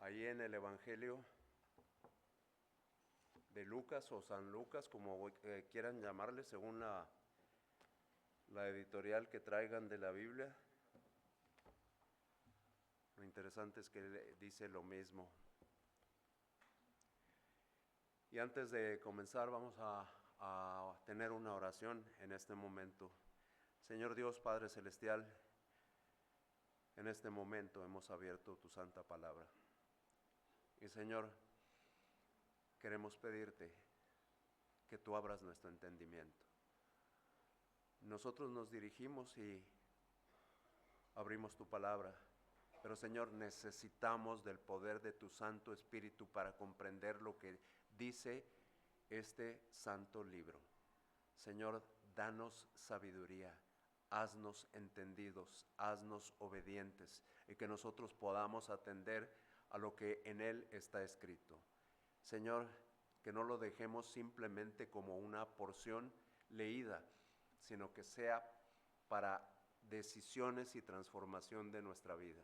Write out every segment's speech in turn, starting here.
ahí en el Evangelio de Lucas o San Lucas, como quieran llamarle, según la editorial que traigan de la Biblia. Lo interesante es que dice lo mismo. Y antes de comenzar vamos a tener una oración en este momento. Señor Dios, Padre Celestial, en este momento hemos abierto tu santa palabra. Y Señor, queremos pedirte que tú abras nuestro entendimiento. Nosotros nos dirigimos y abrimos tu palabra, pero Señor, necesitamos del poder de tu Santo Espíritu para comprender lo que dice este santo libro. Señor, danos sabiduría, haznos entendidos, haznos obedientes y que nosotros podamos atender a lo que en él está escrito. Señor, que no lo dejemos simplemente como una porción leída, sino que sea para decisiones y transformación de nuestra vida.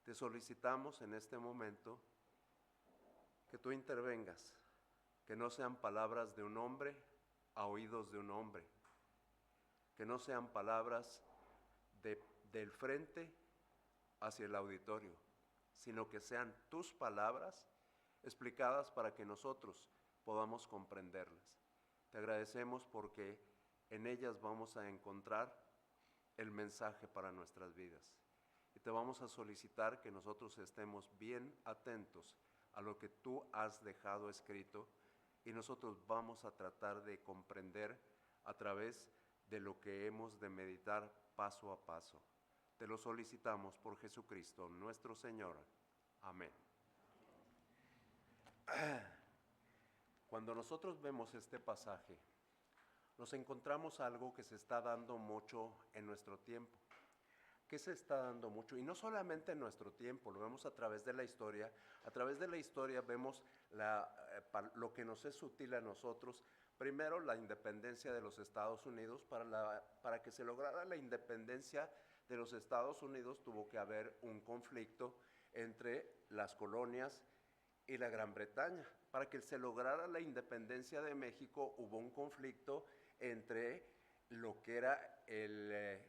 Te solicitamos en este momento que tú intervengas, que no sean palabras de un hombre a oídos de un hombre, que no sean palabras del frente hacia el auditorio, sino que sean tus palabras explicadas para que nosotros podamos comprenderlas. Te agradecemos porque en ellas vamos a encontrar el mensaje para nuestras vidas. Y te vamos a solicitar que nosotros estemos bien atentos a lo que tú has dejado escrito y nosotros vamos a tratar de comprender a través de lo que hemos de meditar paso a paso. Te lo solicitamos por Jesucristo, nuestro Señor. Amén. Cuando nosotros vemos este pasaje, nos encontramos algo que se está dando mucho en nuestro tiempo. ¿Qué se está dando mucho? Y no solamente en nuestro tiempo, lo vemos a través de la historia. A través de la historia vemos lo que nos es útil a nosotros. Primero, la independencia de los Estados Unidos. Para que se lograra la independencia de los Estados Unidos tuvo que haber un conflicto entre las colonias y la Gran Bretaña. Para que se lograra la independencia de México hubo un conflicto entre lo que era el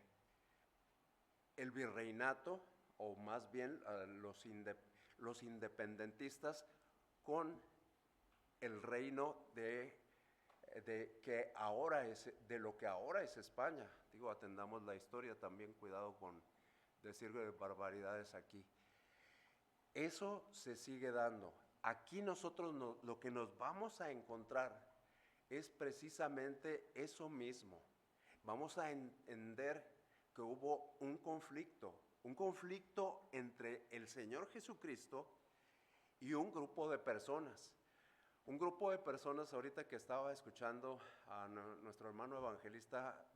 virreinato, o más bien los independentistas, con el reino de lo que ahora es España. Digo, atendamos la historia también, cuidado con decir barbaridades aquí. Eso se sigue dando. Aquí nosotros lo que nos vamos a encontrar es precisamente eso mismo. Vamos a entender que hubo un conflicto entre el Señor Jesucristo y un grupo de personas. Un grupo de personas, ahorita que estaba escuchando a nuestro hermano evangelista,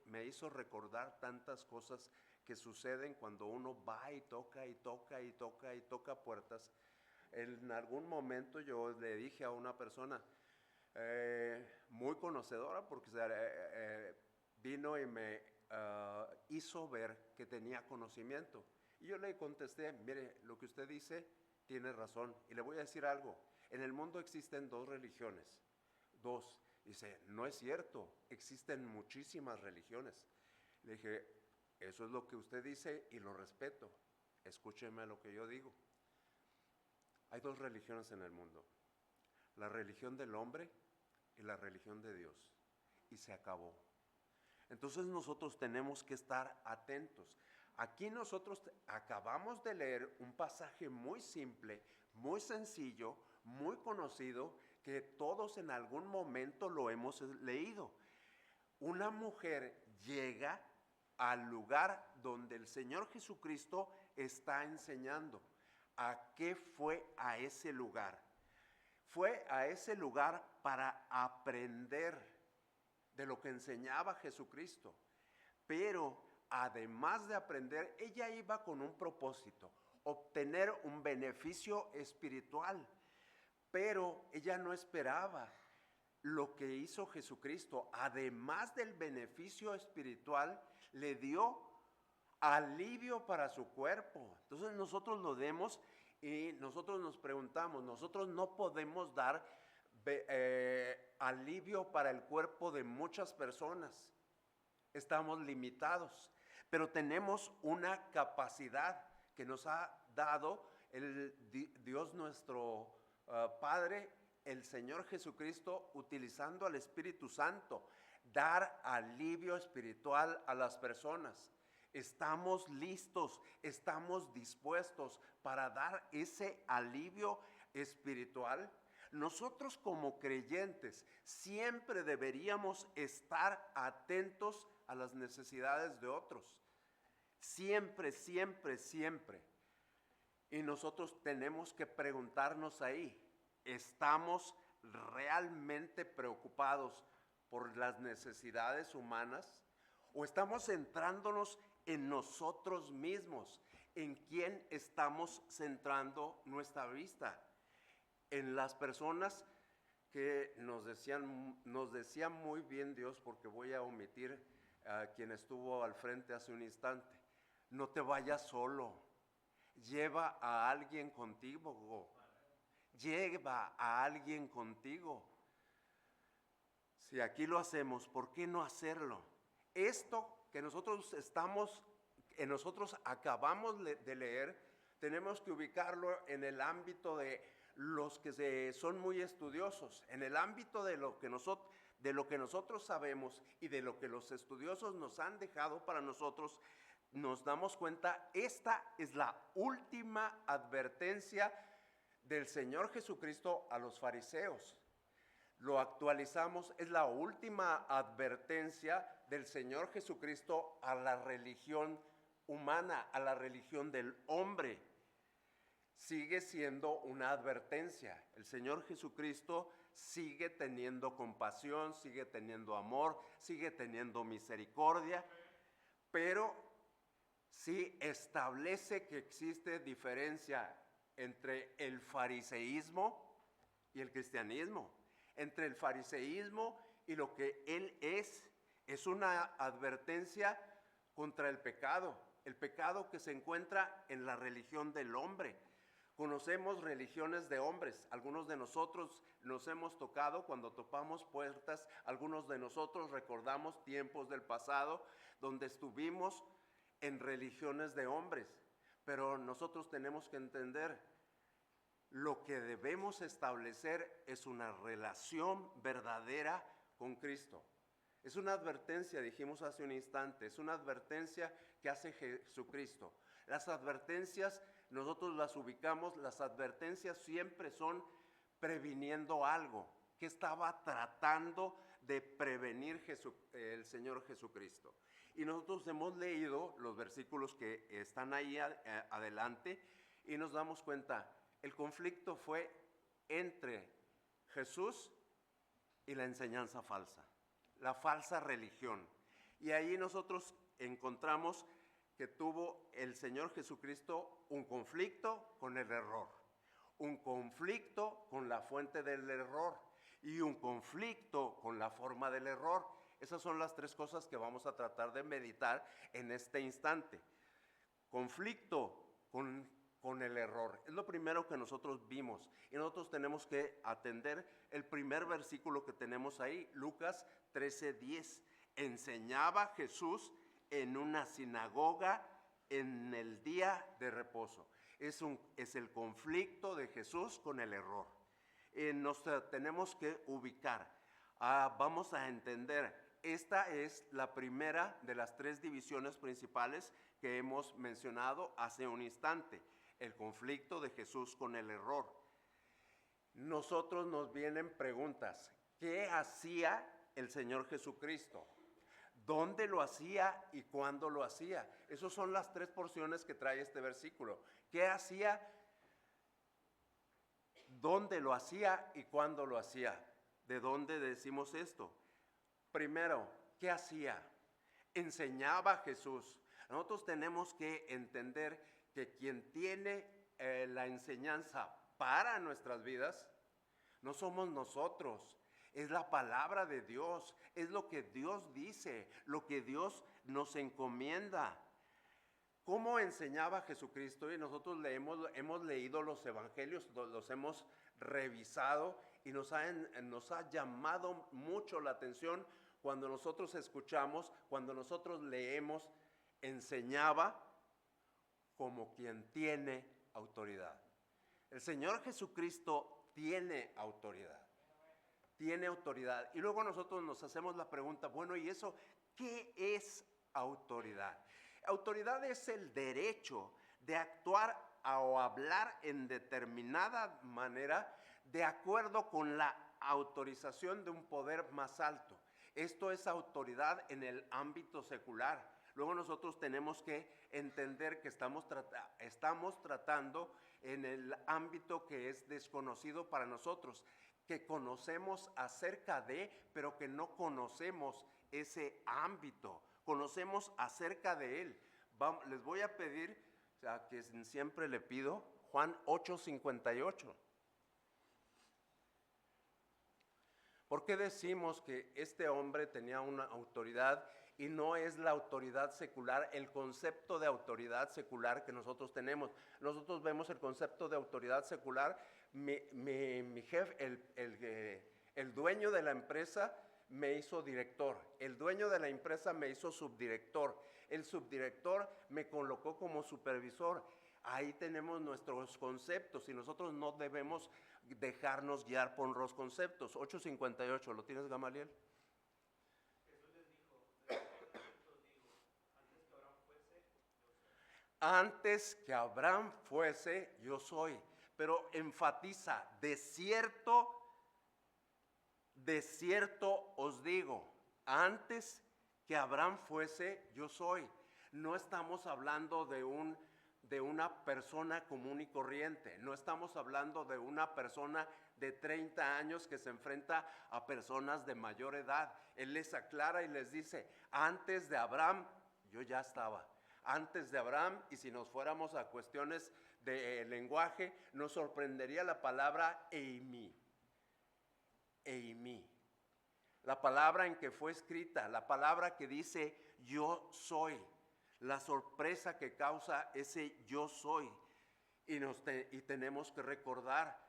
me hizo recordar tantas cosas que suceden cuando uno va y toca y toca y toca y toca puertas. En algún momento yo le dije a una persona muy conocedora, porque vino y me hizo ver que tenía conocimiento. Y yo le contesté, mire, lo que usted dice tiene razón. Y le voy a decir algo, en el mundo existen dos religiones, dos. Dice, no es cierto, existen muchísimas religiones. Le dije, eso es lo que usted dice y lo respeto, escúcheme lo que yo digo. Hay dos religiones en el mundo, la religión del hombre y la religión de Dios, y se acabó. Entonces nosotros tenemos que estar atentos. Aquí nosotros acabamos de leer un pasaje muy simple, muy sencillo, muy conocido, que todos en algún momento lo hemos leído. Una mujer llega al lugar donde el Señor Jesucristo está enseñando. ¿A qué fue a ese lugar? Fue a ese lugar para aprender de lo que enseñaba Jesucristo. Pero además de aprender, ella iba con un propósito, obtener un beneficio espiritual. Pero ella no esperaba lo que hizo Jesucristo. Además del beneficio espiritual, le dio alivio para su cuerpo. Entonces nosotros lo vemos Y nosotros nos preguntamos, nosotros no podemos dar alivio para el cuerpo de muchas personas. Estamos limitados, pero tenemos una capacidad que nos ha dado Dios nuestro Padre, el Señor Jesucristo, utilizando al Espíritu Santo, dar alivio espiritual a las personas. Estamos listos, estamos dispuestos para dar ese alivio espiritual. Nosotros como creyentes siempre deberíamos estar atentos a las necesidades de otros. Siempre, siempre, siempre. Y nosotros tenemos que preguntarnos ahí, ¿estamos realmente preocupados por las necesidades humanas? ¿O estamos centrándonos en nosotros mismos? ¿En quién estamos centrando nuestra vista? En las personas que nos decía muy bien Dios, porque voy a omitir a quien estuvo al frente hace un instante. No te vayas solo, lleva a alguien contigo, lleva a alguien contigo. Si aquí lo hacemos, ¿por qué no hacerlo? Esto que nosotros acabamos de leer, tenemos que ubicarlo en el ámbito de los que son muy estudiosos, en el ámbito de lo que nosotros sabemos y de lo que los estudiosos nos han dejado para nosotros. Nos damos cuenta, esta es la última advertencia del Señor Jesucristo a los fariseos. Lo actualizamos, es la última advertencia del Señor Jesucristo a la religión humana, a la religión del hombre. Sigue siendo una advertencia. El Señor Jesucristo sigue teniendo compasión, sigue teniendo amor, sigue teniendo misericordia, pero sí establece que existe diferencia entre el fariseísmo y el cristianismo. Entre el fariseísmo y lo que Él es una advertencia contra el pecado que se encuentra en la religión del hombre. Conocemos religiones de hombres, algunos de nosotros nos hemos tocado cuando topamos puertas, algunos de nosotros recordamos tiempos del pasado donde estuvimos en religiones de hombres, pero nosotros tenemos que entender, lo que debemos establecer es una relación verdadera con Cristo. Es una advertencia, dijimos hace un instante, es una advertencia que hace Jesucristo. Las advertencias nosotros las ubicamos, las advertencias siempre son previniendo algo que estaba tratando de prevenir el Señor Jesucristo. Y nosotros hemos leído los versículos que están ahí adelante y nos damos cuenta, el conflicto fue entre Jesús y la enseñanza falsa, la falsa religión. Y ahí nosotros encontramos que tuvo el Señor Jesucristo un conflicto con el error, un conflicto con la fuente del error y un conflicto con la forma del error. Esas son las tres cosas que vamos a tratar de meditar en este instante. Conflicto con el error. Es lo primero que nosotros vimos y nosotros tenemos que atender el primer versículo que tenemos ahí, Lucas 13:10. Enseñaba Jesús en una sinagoga en el día de reposo. Es el conflicto de Jesús con el error. Nos tenemos que ubicar. Vamos a entender, esta es la primera de las tres divisiones principales que hemos mencionado hace un instante. El conflicto de Jesús con el error. Nosotros nos vienen preguntas. ¿Qué hacía el Señor Jesucristo? ¿Dónde lo hacía y cuándo lo hacía? Esas son las tres porciones que trae este versículo. ¿Qué hacía? ¿Dónde lo hacía y cuándo lo hacía? ¿De dónde decimos esto? Primero, ¿qué hacía? Enseñaba Jesús. Nosotros tenemos que entender que quien tiene la enseñanza para nuestras vidas no somos nosotros. Es la palabra de Dios, es lo que Dios dice, lo que Dios nos encomienda. ¿Cómo enseñaba Jesucristo? Y nosotros hemos leído los evangelios, los hemos revisado y nos ha llamado mucho la atención cuando nosotros escuchamos, cuando nosotros leemos, enseñaba como quien tiene autoridad. El Señor Jesucristo tiene autoridad. Tiene autoridad. Y luego nosotros nos hacemos la pregunta, bueno, ¿y eso qué es autoridad? Autoridad es el derecho de actuar o hablar en determinada manera de acuerdo con la autorización de un poder más alto. Esto es autoridad en el ámbito secular. Luego nosotros tenemos que entender que estamos tratando en el ámbito que es desconocido para nosotros, que conocemos acerca de, pero que no conocemos ese ámbito, conocemos acerca de él. Les voy a pedir, o sea, que siempre le pido, Juan 8:58. ¿Por qué decimos que este hombre tenía una autoridad y no es la autoridad secular, el concepto de autoridad secular que nosotros tenemos? Nosotros vemos el concepto de autoridad secular, mi jefe, el dueño de la empresa me hizo director, el dueño de la empresa me hizo subdirector, el subdirector me colocó como supervisor. Ahí tenemos nuestros conceptos y nosotros no debemos dejarnos guiar por los conceptos. 8:58, ¿lo tienes, Gamaliel? Antes que Abraham fuese, yo soy. Pero enfatiza, de cierto os digo, antes que Abraham fuese, yo soy. No estamos hablando de una persona común y corriente. No estamos hablando de una persona de 30 años que se enfrenta a personas de mayor edad. Él les aclara y les dice, antes de Abraham, yo ya estaba. Antes de Abraham, y si nos fuéramos a cuestiones de lenguaje, nos sorprendería la palabra eimi. Eimi. La palabra en que fue escrita, la palabra que dice yo soy. La sorpresa que causa ese yo soy. Y tenemos que recordar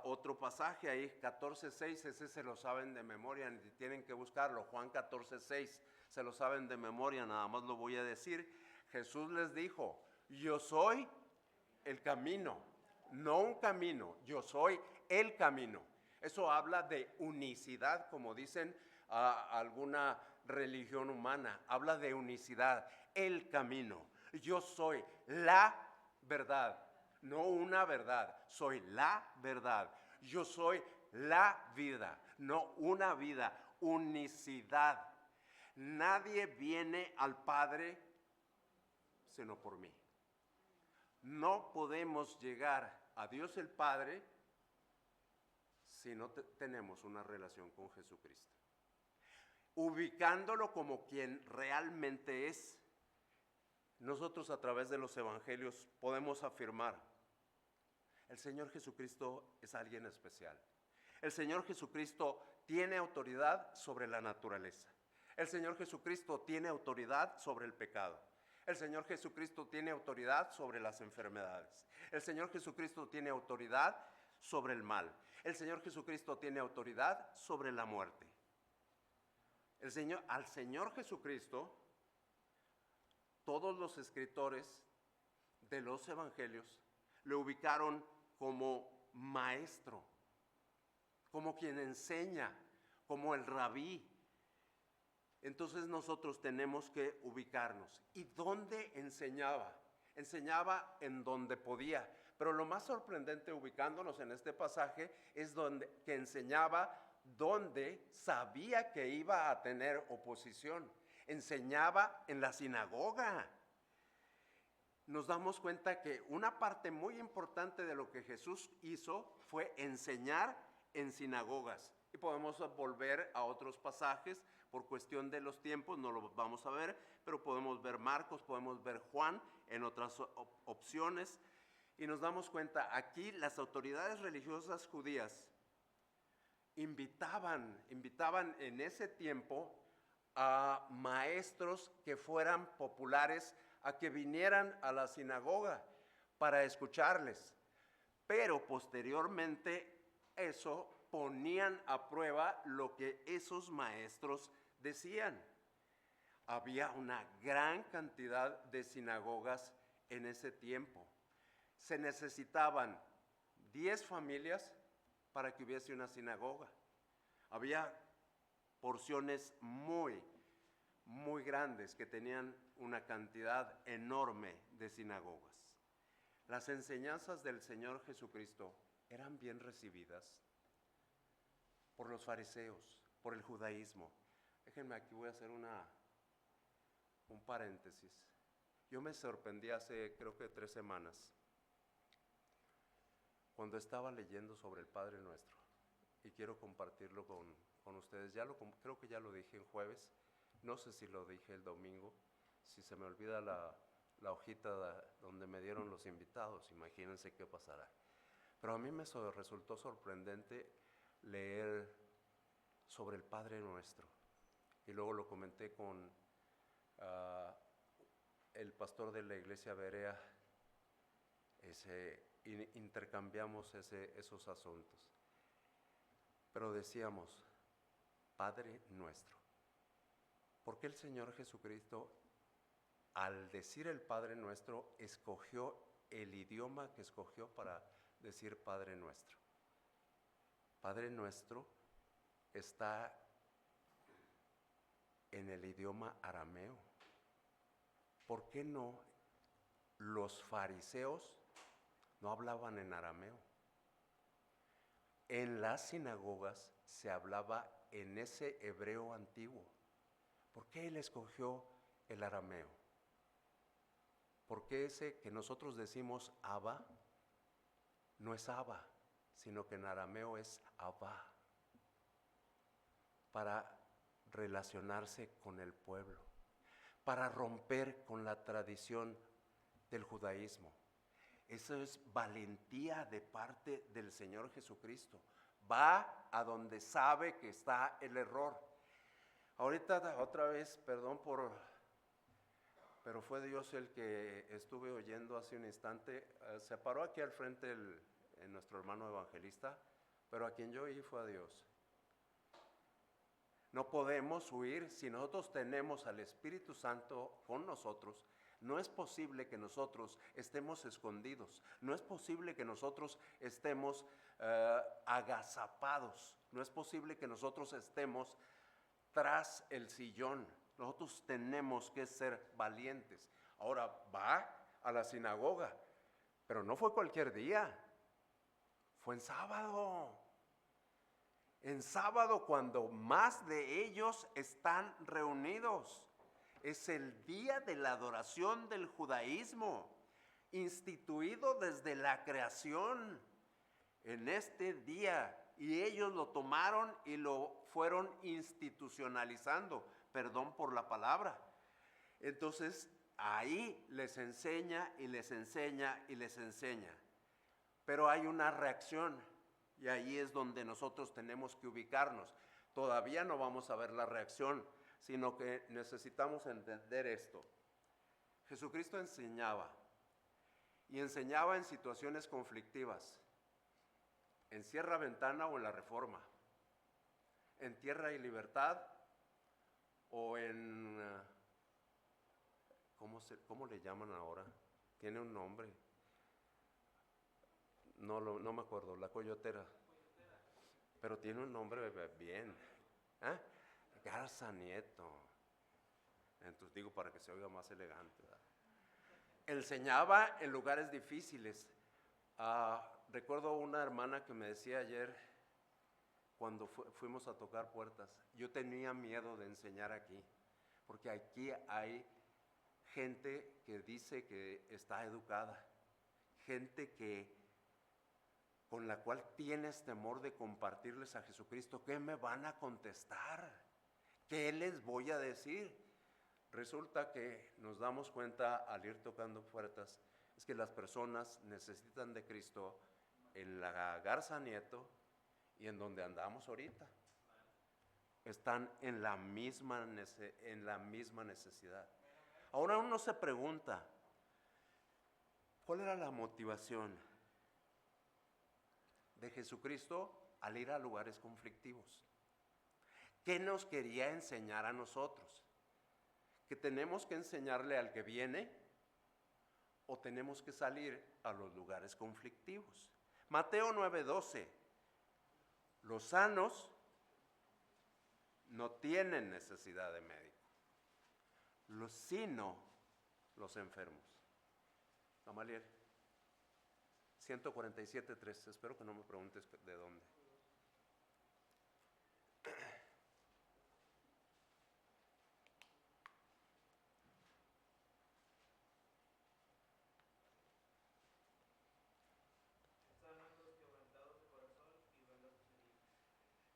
otro pasaje ahí, 14:6, ese se lo saben de memoria, tienen que buscarlo, Juan 14:6, se lo saben de memoria, nada más lo voy a decir. Jesús les dijo, yo soy el camino, no un camino, yo soy el camino. Eso habla de unicidad, como dicen alguna religión humana, habla de unicidad, el camino. Yo soy la verdad, no una verdad, soy la verdad. Yo soy la vida, no una vida, unicidad. Nadie viene al Padre sino por mí. No podemos llegar a Dios el Padre si no tenemos una relación con Jesucristo. Ubicándolo como quien realmente es, nosotros a través de los evangelios podemos afirmar, el Señor Jesucristo es alguien especial. El Señor Jesucristo tiene autoridad sobre la naturaleza. El Señor Jesucristo tiene autoridad sobre el pecado. El Señor Jesucristo tiene autoridad sobre las enfermedades. El Señor Jesucristo tiene autoridad sobre el mal. El Señor Jesucristo tiene autoridad sobre la muerte. Al Señor Jesucristo, todos los escritores de los evangelios le ubicaron como maestro, como quien enseña, como el rabí. Entonces nosotros tenemos que ubicarnos. ¿Y dónde enseñaba? Enseñaba en donde podía. Pero lo más sorprendente ubicándonos en este pasaje es que enseñaba donde sabía que iba a tener oposición. Enseñaba en la sinagoga. Nos damos cuenta que una parte muy importante de lo que Jesús hizo fue enseñar en sinagogas. Y podemos volver a otros pasajes, por cuestión de los tiempos no lo vamos a ver, pero podemos ver Marcos, podemos ver Juan en otras opciones. Y nos damos cuenta, aquí las autoridades religiosas judías invitaban en ese tiempo a maestros que fueran populares a que vinieran a la sinagoga para escucharles. Pero posteriormente eso ponían a prueba lo que esos maestros decían. Había una gran cantidad de sinagogas en ese tiempo. Se necesitaban 10 familias para que hubiese una sinagoga. Había porciones muy grandes que tenían una cantidad enorme de sinagogas. Las enseñanzas del Señor Jesucristo eran bien recibidas por los fariseos, por el judaísmo. Déjenme aquí, voy a hacer un paréntesis. Yo me sorprendí hace creo que 3 semanas cuando estaba leyendo sobre el Padre Nuestro, y quiero compartirlo con ustedes. Creo que ya lo dije en jueves, no sé si lo dije el domingo, si se me olvida la hojita donde me dieron los invitados, imagínense qué pasará. Pero a mí me resultó sorprendente leer sobre el Padre Nuestro, y luego lo comenté con el pastor de la iglesia Berea, intercambiamos esos asuntos. Pero decíamos, Padre Nuestro. ¿Por qué el Señor Jesucristo, al decir el Padre Nuestro, escogió el idioma que escogió para decir Padre Nuestro? Padre Nuestro está en el idioma arameo. ¿Por qué no los fariseos no hablaban en arameo? En las sinagogas se hablaba en ese hebreo antiguo. ¿Por qué él escogió el arameo? ¿Por qué ese que nosotros decimos Abba no es Abba, sino que en arameo es Abba? Para relacionarse con el pueblo, para romper con la tradición del judaísmo. Eso es valentía de parte del Señor Jesucristo. Va a donde sabe que está el error. Ahorita otra vez, perdón pero fue Dios el que estuve oyendo hace un instante. Se paró aquí al frente nuestro hermano evangelista, pero a quien yo oí fue a Dios. No podemos huir. Si nosotros tenemos al Espíritu Santo con nosotros, no es posible que nosotros estemos escondidos, no es posible que nosotros estemos agazapados, no es posible que nosotros estemos tras el sillón. Nosotros tenemos que ser valientes. Ahora va a la sinagoga, pero no fue cualquier día, fue en sábado. En sábado, cuando más de ellos están reunidos. Es el día de la adoración del judaísmo, instituido desde la creación. En este día, y ellos lo tomaron y lo fueron institucionalizando, perdón por la palabra. Entonces, ahí les enseña y les enseña y les enseña. Pero hay una reacción, y ahí es donde nosotros tenemos que ubicarnos. Todavía no vamos a ver la reacción, sino que necesitamos entender esto. Jesucristo enseñaba, y enseñaba en situaciones conflictivas, en Cierra Ventana o en la Reforma, en Tierra y Libertad o en, ¿cómo le llaman ahora? Tiene un nombre, no me acuerdo, la Coyotera, pero tiene un nombre bien, ¿eh? Garza Nieto. Entonces digo para que se oiga más elegante, ¿verdad? Enseñaba en lugares difíciles. Recuerdo una hermana que me decía ayer, cuando fuimos a tocar puertas, yo tenía miedo de enseñar aquí, porque aquí hay gente que dice que está educada, gente con la cual tienes temor de compartirles a Jesucristo. ¿Qué me van a contestar? ¿Qué les voy a decir? Resulta que nos damos cuenta al ir tocando puertas, es que las personas necesitan de Cristo en la Garza Nieto y en donde andamos ahorita. Están en la misma necesidad. Ahora uno se pregunta, ¿cuál era la motivación de Jesucristo al ir a lugares conflictivos? ¿Qué nos quería enseñar a nosotros? ¿Que tenemos que enseñarle al que viene o tenemos que salir a los lugares conflictivos? Mateo 9:12, los sanos no tienen necesidad de médico, sino los enfermos. Gamaliel, 147:3, espero que no me preguntes de dónde.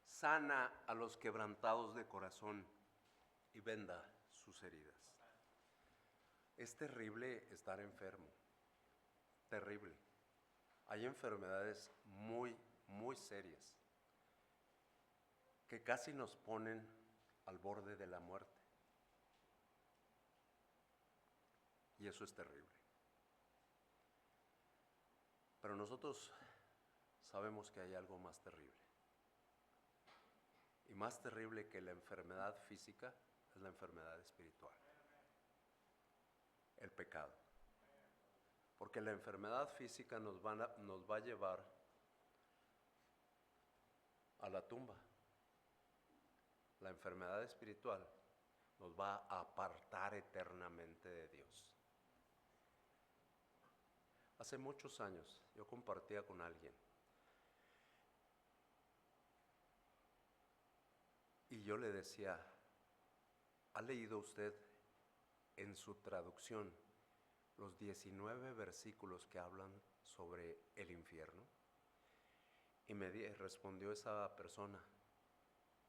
Sana a los quebrantados de corazón y venda sus heridas. Es terrible estar enfermo, terrible. Hay enfermedades muy, muy serias que casi nos ponen al borde de la muerte. Y eso es terrible. Pero nosotros sabemos que hay algo más terrible. Y más terrible que la enfermedad física es la enfermedad espiritual, el pecado. Porque la enfermedad física nos va a llevar a la tumba. La enfermedad espiritual nos va a apartar eternamente de Dios. Hace muchos años yo compartía con alguien y yo le decía, ¿ha leído usted en su traducción los 19 versículos que hablan sobre el infierno? Y me respondió esa persona,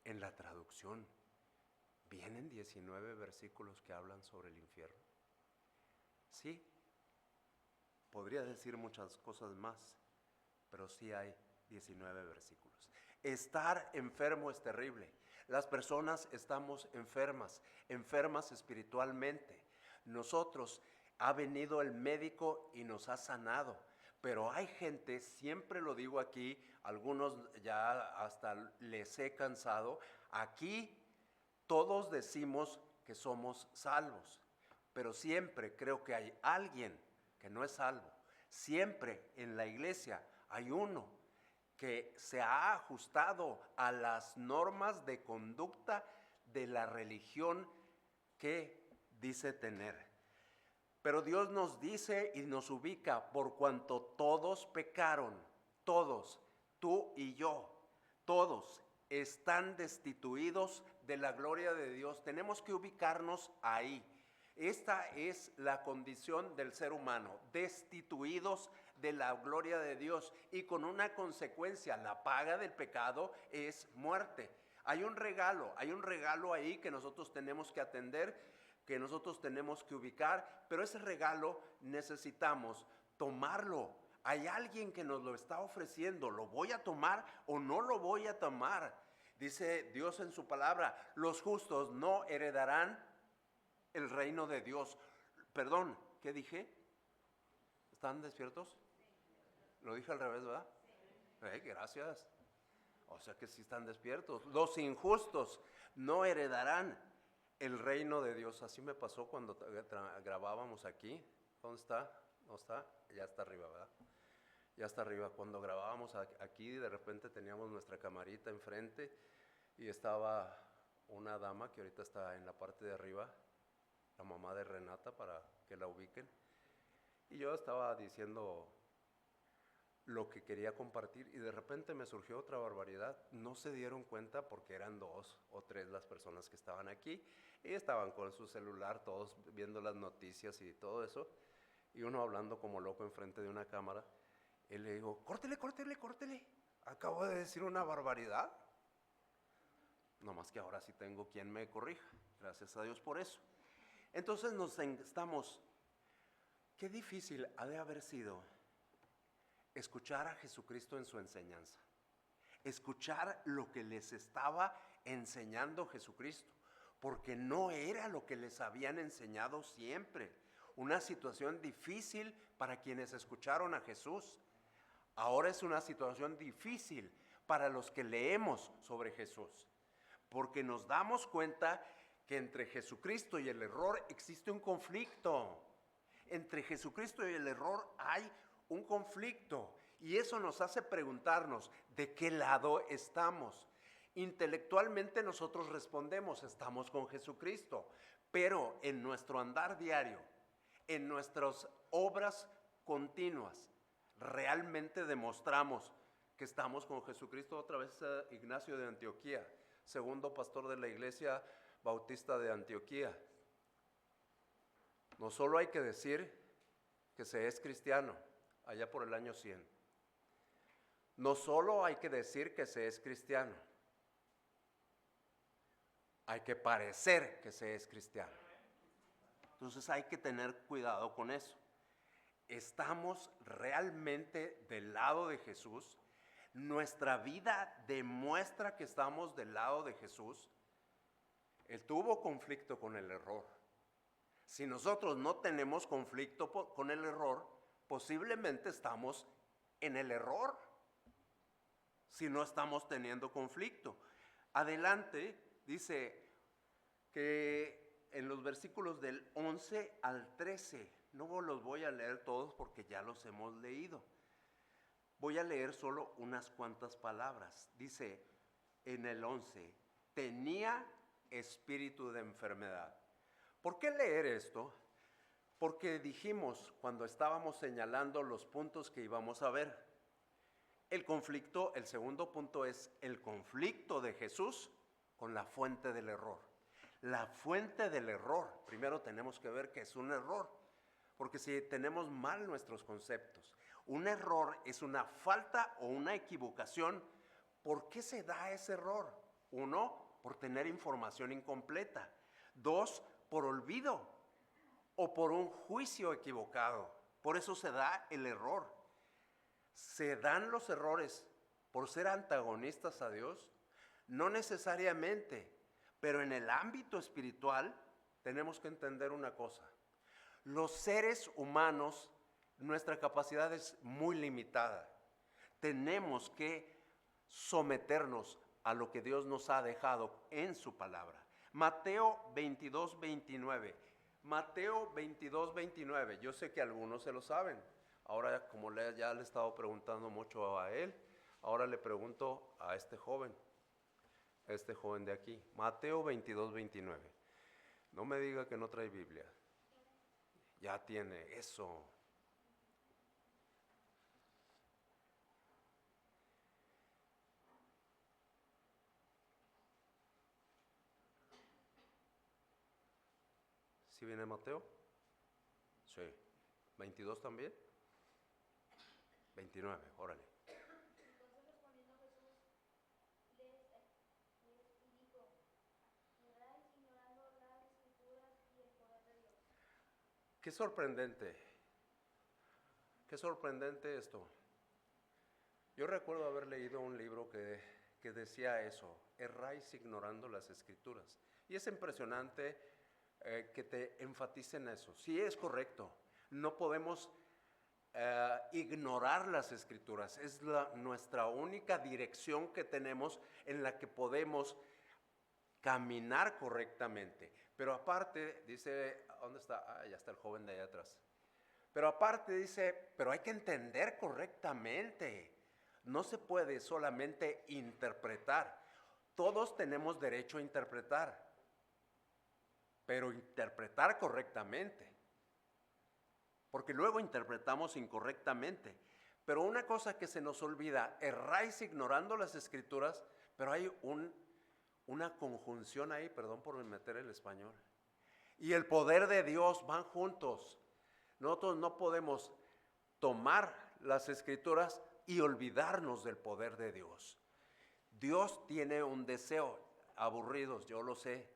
en la traducción, ¿vienen 19 versículos que hablan sobre el infierno? Sí, podría decir muchas cosas más, pero sí hay 19 versículos. Estar enfermo es terrible. Las personas estamos enfermas espiritualmente. Nosotros, ha venido el médico y nos ha sanado, pero hay gente, siempre lo digo aquí, algunos ya hasta les he cansado, aquí todos decimos que somos salvos, pero siempre creo que hay alguien que no es salvo. Siempre en la iglesia hay uno que se ha ajustado a las normas de conducta de la religión que dice tener. Pero Dios nos dice y nos ubica, por cuanto todos pecaron, todos, tú y yo, todos están destituidos de la gloria de Dios. Tenemos que ubicarnos ahí. Esta es la condición del ser humano, destituidos de la gloria de Dios y con una consecuencia, la paga del pecado es muerte. Hay un regalo ahí que nosotros tenemos que atender, que nosotros tenemos que ubicar, pero ese regalo necesitamos tomarlo. Hay alguien que nos lo está ofreciendo, ¿lo voy a tomar o no lo voy a tomar? Dice Dios en su palabra, los justos no heredarán el reino de Dios. Perdón, ¿qué dije? ¿Están despiertos? Lo dije al revés, ¿verdad? Gracias. O sea que sí están despiertos. Los injustos no heredarán el reino de Dios. Así me pasó cuando grabábamos aquí. ¿Dónde está? ¿No está? Ya está arriba, ¿verdad? Ya está arriba. Cuando grabábamos aquí, de repente teníamos nuestra camarita enfrente y estaba una dama que ahorita está en la parte de arriba, la mamá de Renata, para que la ubiquen. Y yo estaba diciendo lo que quería compartir y de repente me surgió otra barbaridad. No se dieron cuenta porque eran 2 o 3 las personas que estaban aquí y estaban con su celular todos viendo las noticias y todo eso, y uno hablando como loco enfrente de una cámara. Y le digo, córtele, acabo de decir una barbaridad. No más que ahora sí tengo quien me corrija, gracias a Dios por eso. Entonces qué difícil ha de haber sido escuchar a Jesucristo en su enseñanza, escuchar lo que les estaba enseñando Jesucristo, porque no era lo que les habían enseñado siempre. Una situación difícil para quienes escucharon a Jesús. Ahora es una situación difícil para los que leemos sobre Jesús, porque nos damos cuenta que entre Jesucristo y el error existe un conflicto. Entre Jesucristo y el error hay un conflicto, y eso nos hace preguntarnos de qué lado estamos. Intelectualmente nosotros respondemos, estamos con Jesucristo, pero en nuestro andar diario, en nuestras obras continuas, realmente demostramos que estamos con Jesucristo. Otra vez Ignacio de Antioquía, segundo pastor de la Iglesia Bautista de Antioquía. No solo hay que decir que se es cristiano, allá por el año 100. No solo hay que decir que se es cristiano, hay que parecer que se es cristiano. Entonces hay que tener cuidado con eso. ¿Estamos realmente del lado de Jesús? ¿Nuestra vida demuestra que estamos del lado de Jesús? Él tuvo conflicto con el error. Si nosotros no tenemos conflicto con el error, posiblemente estamos en el error. Si no estamos teniendo conflicto. Adelante dice que en los versículos del 11 al 13, no los voy a leer todos porque ya los hemos leído. Voy a leer solo unas cuantas palabras. Dice en el 11, tenía espíritu de enfermedad. ¿Por qué leer esto? Porque dijimos cuando estábamos señalando los puntos que íbamos a ver. El conflicto, el segundo punto es el conflicto de Jesús con la fuente del error. La fuente del error, primero tenemos que ver que es un error, porque si tenemos mal nuestros conceptos, un error es una falta o una equivocación. ¿Por qué se da ese error? Uno, por tener información incompleta. Dos, por olvido o por un juicio equivocado. Por eso se da el error. ¿Se dan los errores por ser antagonistas a Dios? No necesariamente, pero en el ámbito espiritual tenemos que entender una cosa. Los seres humanos, nuestra capacidad es muy limitada. Tenemos que someternos a lo que Dios nos ha dejado en su palabra. Mateo 22, 29. Mateo 22, 29. Yo sé que algunos se lo saben. Ahora, como ya le he estado preguntando mucho a él, ahora le pregunto a este joven de aquí. Mateo 22, 29. No me diga que no trae Biblia. Ya tiene eso. ¿Sí viene Mateo? Sí. ¿22 también? 29, órale. Entonces respondiendo Jesús les dijo, ¿erráis ignorando las escrituras y el poder de Dios? Qué sorprendente esto. Yo recuerdo haber leído un libro que decía eso, erráis ignorando las escrituras. Y es impresionante que te enfaticen eso. Sí, es correcto, no podemos ignorar las escrituras, es nuestra única dirección que tenemos en la que podemos caminar correctamente. Pero aparte, dice, ¿dónde está? Ah, ya está el joven de allá atrás. Pero aparte dice, pero hay que entender correctamente. No se puede solamente interpretar. Todos tenemos derecho a interpretar, pero interpretar correctamente. Porque luego interpretamos incorrectamente. Pero una cosa que se nos olvida, erráis ignorando las escrituras, pero hay una conjunción ahí, perdón por meter el español. Y el poder de Dios van juntos. Nosotros no podemos tomar las escrituras y olvidarnos del poder de Dios. Dios tiene un deseo, aburridos, yo lo sé.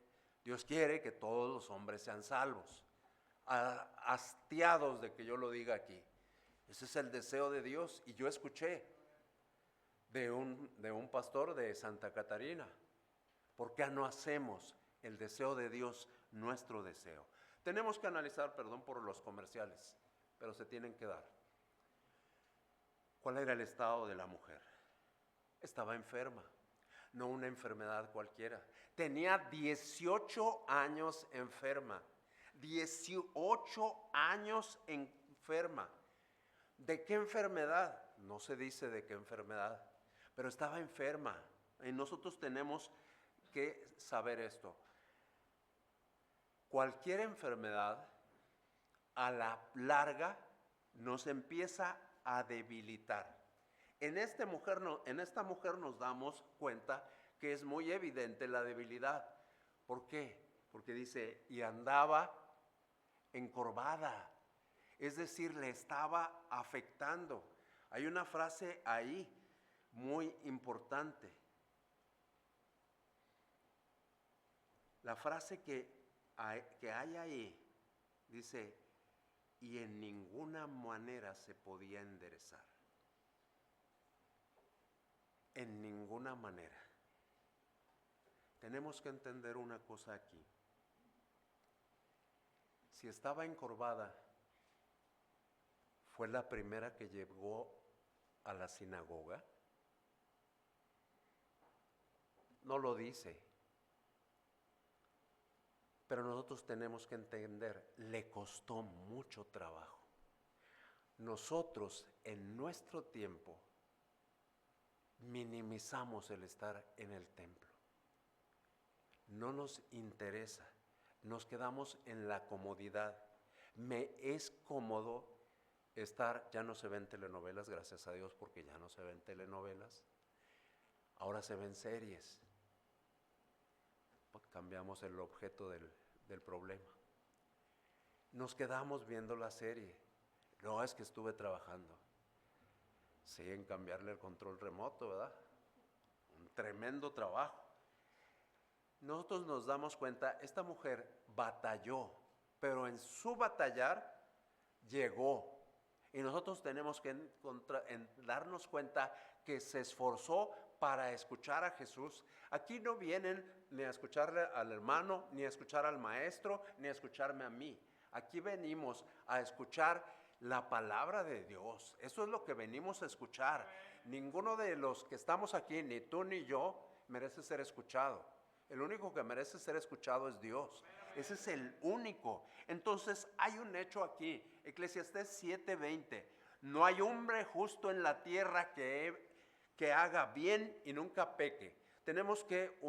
Dios quiere que todos los hombres sean salvos. Hastiados de que yo lo diga aquí. Ese es el deseo de Dios. Y yo escuché de un pastor de Santa Catarina, ¿por qué no hacemos el deseo de Dios, nuestro deseo. Tenemos que analizar, perdón por los comerciales, pero se tienen que dar. ¿Cuál era el estado de la mujer? Estaba enferma, no una enfermedad cualquiera. Tenía 18 años enferma, 18 años enferma. ¿De qué enfermedad? No se dice de qué enfermedad, pero estaba enferma. Y nosotros tenemos que saber esto. Cualquier enfermedad a la larga nos empieza a debilitar. En esta mujer nos damos cuenta que es muy evidente la debilidad. ¿Por qué? Porque dice, y andaba encorvada. Es decir, le estaba afectando. Hay una frase ahí muy importante. La frase que hay ahí dice, y en ninguna manera se podía enderezar. En ninguna manera. Tenemos que entender una cosa aquí. Si estaba encorvada, fue la primera que llegó a la sinagoga. No lo dice. Pero nosotros tenemos que entender, le costó mucho trabajo. Nosotros en nuestro tiempo minimizamos el estar en el templo. No nos interesa, nos quedamos en la comodidad. Me es cómodo estar, ya no se ven telenovelas, gracias a Dios, porque ya no se ven telenovelas. Ahora se ven series. Cambiamos el objeto del problema. Nos quedamos viendo la serie. No, es que estuve trabajando. Sí, en cambiarle el control remoto, ¿verdad? Un tremendo trabajo. Nosotros nos damos cuenta, esta mujer batalló, pero en su batallar llegó. Y nosotros tenemos que darnos cuenta que se esforzó para escuchar a Jesús. Aquí no vienen ni a escucharle al hermano, ni a escuchar al maestro, ni a escucharme a mí. Aquí venimos a escuchar la palabra de Dios. Eso es lo que venimos a escuchar. Ninguno de los que estamos aquí, ni tú ni yo, merece ser escuchado. El único que merece ser escuchado es Dios. Ese es el único. Entonces hay un hecho aquí, Eclesiastés 7:20. No hay hombre justo en la tierra que haga bien y nunca peque. Tenemos que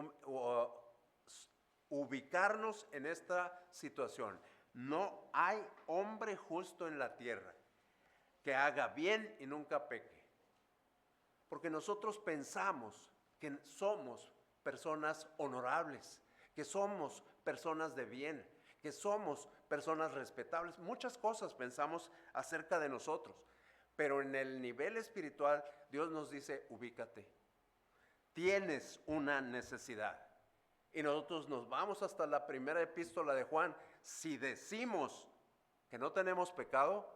ubicarnos en esta situación. No hay hombre justo en la tierra que haga bien y nunca peque. Porque nosotros pensamos que somos personas honorables, que somos personas de bien, que somos personas respetables. Muchas cosas pensamos acerca de nosotros, pero en el nivel espiritual Dios nos dice, ubícate. Tienes una necesidad. Y nosotros nos vamos hasta la primera epístola de Juan. Si decimos que no tenemos pecado,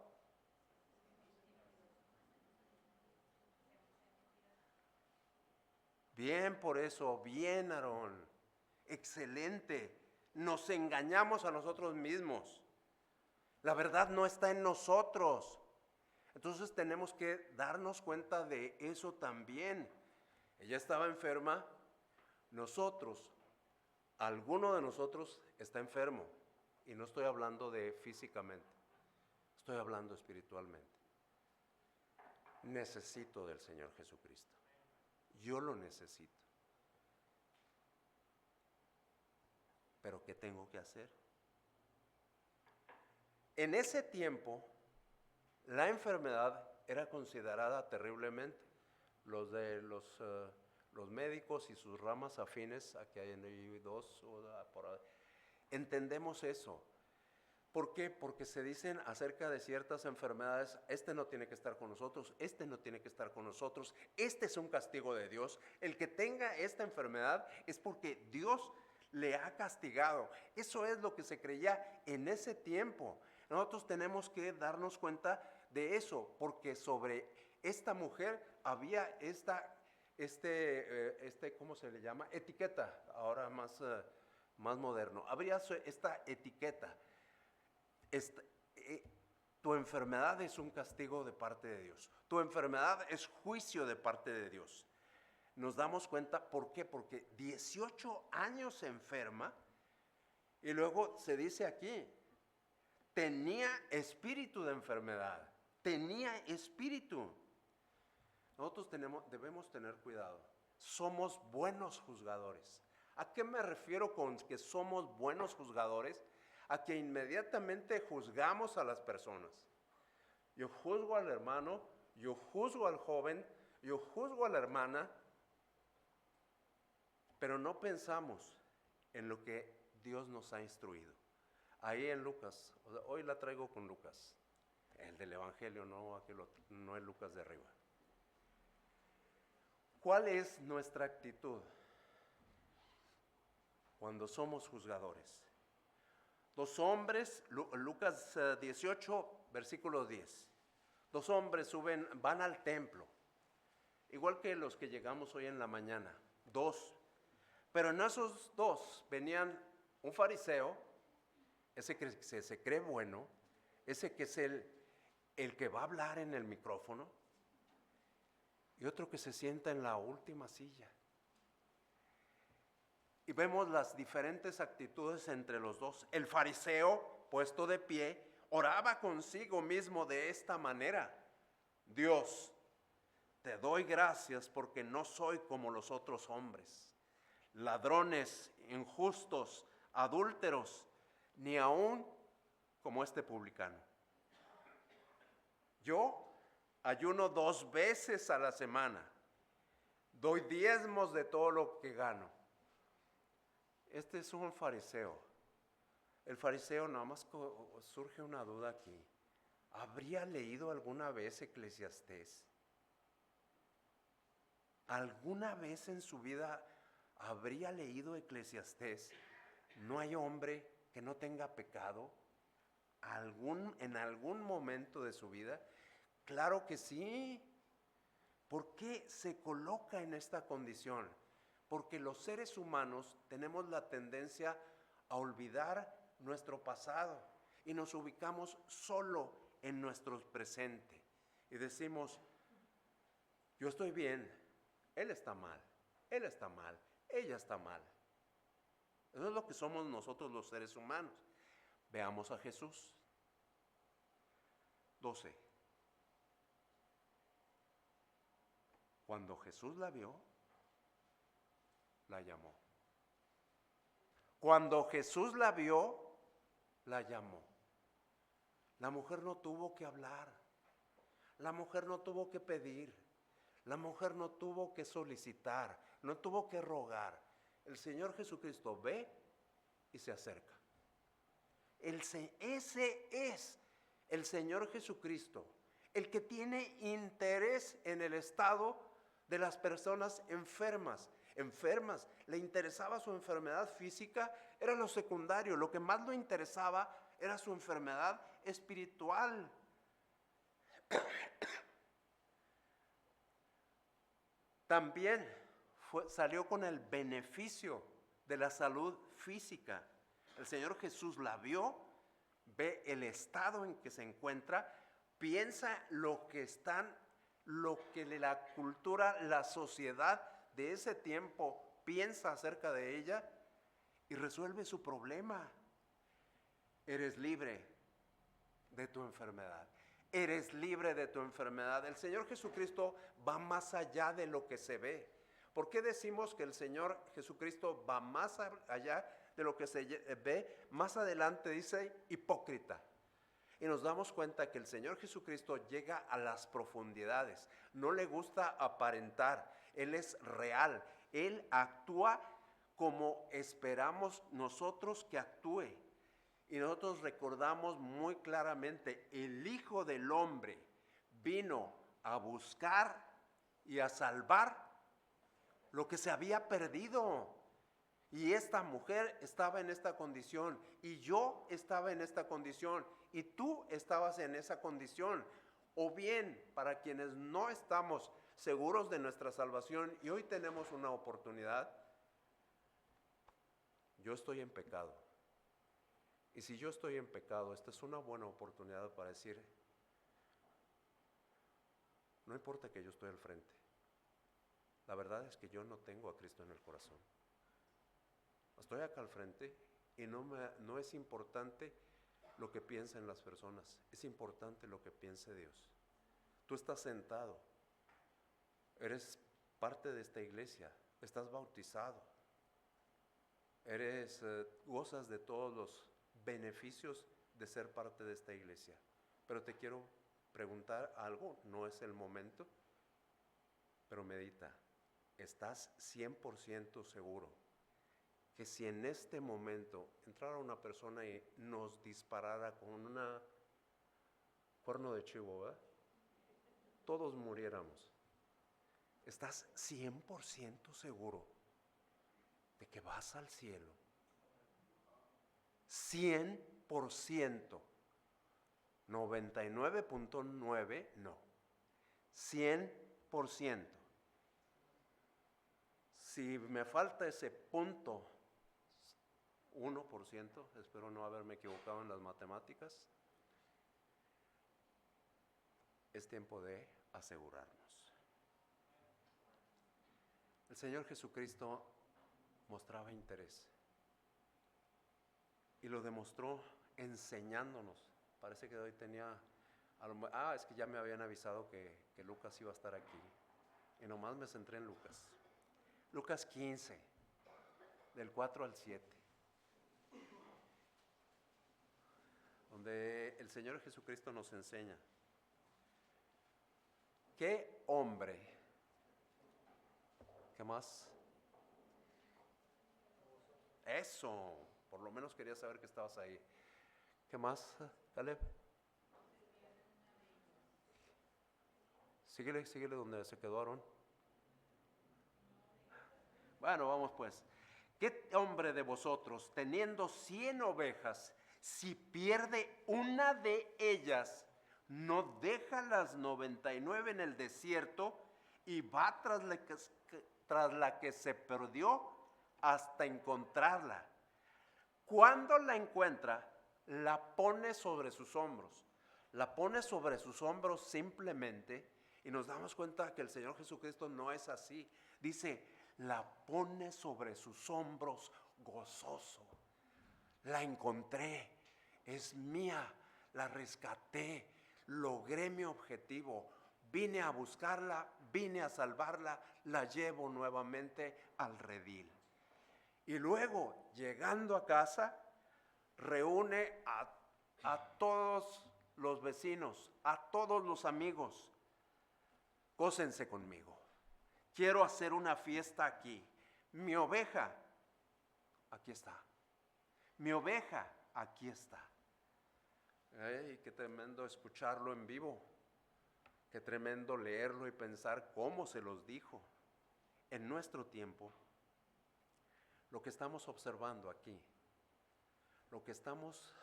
bien por eso, bien Aarón, excelente. Nos engañamos a nosotros mismos. La verdad no está en nosotros. Entonces tenemos que darnos cuenta de eso también. Ella estaba enferma, alguno de nosotros está enfermo. Y no estoy hablando de físicamente, estoy hablando espiritualmente. Necesito del Señor Jesucristo. Yo lo necesito. Pero ¿qué tengo que hacer? En ese tiempo, la enfermedad era considerada terriblemente. Los médicos y sus ramas afines, aquí hay dos, entendemos eso. ¿Por qué? Porque se dicen acerca de ciertas enfermedades, este no tiene que estar con nosotros, este no tiene que estar con nosotros, este es un castigo de Dios. El que tenga esta enfermedad es porque Dios le ha castigado. Eso es lo que se creía en ese tiempo. Nosotros tenemos que darnos cuenta de eso, porque sobre esta mujer había ¿cómo se le llama? Etiqueta, ahora más más moderno, habría esta etiqueta. Esta, tu enfermedad es un castigo de parte de Dios. Tu enfermedad es juicio de parte de Dios. Nos damos cuenta, ¿por qué? Porque 18 años enferma y luego se dice aquí, tenía espíritu de enfermedad, tenía espíritu. Nosotros debemos tener cuidado. Somos buenos juzgadores. ¿A qué me refiero con que somos buenos juzgadores? A que inmediatamente juzgamos a las personas. Yo juzgo al hermano, yo juzgo al joven, yo juzgo a la hermana, pero no pensamos en lo que Dios nos ha instruido. Ahí en Lucas, hoy la traigo con Lucas, el del Evangelio, no el Lucas de arriba. ¿Cuál es nuestra actitud cuando somos juzgadores? Dos hombres, Lucas 18, versículo 10. Dos hombres van al templo, igual que los que llegamos hoy en la mañana, dos. Pero en esos dos venían un fariseo, ese que se cree bueno, ese que es el que va a hablar en el micrófono, y otro que se sienta en la última silla. Y vemos las diferentes actitudes entre los dos. El fariseo, puesto de pie, oraba consigo mismo de esta manera: Dios, te doy gracias porque no soy como los otros hombres, ladrones, injustos, adúlteros, ni aún como este publicano. Yo ayuno 2 veces a la semana, doy diezmos de todo lo que gano. Este es un fariseo. El fariseo, nada más surge una duda aquí. ¿Habría leído alguna vez Eclesiastés? ¿Alguna vez en su vida habría leído Eclesiastés? ¿No hay hombre que no tenga pecado en algún momento de su vida? Claro que sí. ¿Por qué se coloca en esta condición? Porque los seres humanos tenemos la tendencia a olvidar nuestro pasado y nos ubicamos solo en nuestro presente. Y decimos, yo estoy bien, él está mal, ella está mal. Eso es lo que somos nosotros los seres humanos. Veamos a Jesús. 12. Cuando Jesús la vio, la llamó. Cuando Jesús la vio, la llamó. La mujer no tuvo que hablar. La mujer no tuvo que pedir. La mujer no tuvo que solicitar. No tuvo que rogar. El Señor Jesucristo ve y se acerca. Ese es el Señor Jesucristo, el que tiene interés en el estado de las personas enfermas. Le interesaba su enfermedad física, era lo secundario. Lo que más le interesaba era su enfermedad espiritual. También salió con el beneficio de la salud física. El Señor Jesús la vio, ve el estado en que se encuentra, piensa lo que la cultura, la sociedad de ese tiempo piensa acerca de ella y resuelve su problema. Eres libre de tu enfermedad. Eres libre de tu enfermedad. El Señor Jesucristo va más allá de lo que se ve. ¿Por qué decimos que el Señor Jesucristo va más allá de lo que se ve? Más adelante dice hipócrita. Y nos damos cuenta que el Señor Jesucristo llega a las profundidades. No le gusta aparentar. Él es real. Él actúa como esperamos nosotros que actúe. Y nosotros recordamos muy claramente, el Hijo del Hombre vino a buscar y a salvar lo que se había perdido. Y esta mujer estaba en esta condición, y yo estaba en esta condición, y tú estabas en esa condición. O bien, para quienes no estamos seguros de nuestra salvación y hoy tenemos una oportunidad, yo estoy en pecado. Y si yo estoy en pecado, esta es una buena oportunidad para decir, no importa que yo estoy al frente. La verdad es que yo no tengo a Cristo en el corazón. Estoy acá al frente y no es importante lo que piensen las personas, es importante lo que piense Dios. Tú estás sentado, eres parte de esta iglesia, estás bautizado, gozas de todos los beneficios de ser parte de esta iglesia. Pero te quiero preguntar algo, no es el momento, pero medita, ¿estás 100% seguro que si en este momento entrara una persona y nos disparara con una cuerno de chivo, ¿verdad? Todos muriéramos? ¿Estás 100% seguro de que vas al cielo? 100%. 99.9 no. 100%. Si me falta ese punto 1%, espero no haberme equivocado en las matemáticas, es tiempo de asegurarnos. El Señor Jesucristo mostraba interés y lo demostró enseñándonos. Parece que hoy tenía, es que ya me habían avisado que Lucas iba a estar aquí y nomás me centré en Lucas. Lucas 15, del 4 al 7. Donde el Señor Jesucristo nos enseña. ¿Qué hombre? ¿Qué más? Eso, por lo menos quería saber que estabas ahí. ¿Qué más, Caleb? Síguele donde se quedó Aarón. Bueno, vamos pues. ¿Qué hombre de vosotros, teniendo 100 ovejas, si pierde una de ellas, no deja las 99 en el desierto y va tras la que se perdió hasta encontrarla? Cuando la encuentra, la pone sobre sus hombros. La pone sobre sus hombros simplemente, y nos damos cuenta que el Señor Jesucristo no es así. Dice, la pone sobre sus hombros gozoso. La encontré, es mía, la rescaté, logré mi objetivo, vine a buscarla, vine a salvarla, la llevo nuevamente al redil. Y luego, llegando a casa, reúne a todos los vecinos, a todos los amigos. Gócense conmigo. Quiero hacer una fiesta aquí. Mi oveja, aquí está. Mi oveja, aquí está. ¡Ay, qué tremendo escucharlo en vivo! Qué tremendo leerlo y pensar cómo se los dijo. En nuestro tiempo, lo que estamos observando aquí, lo que estamos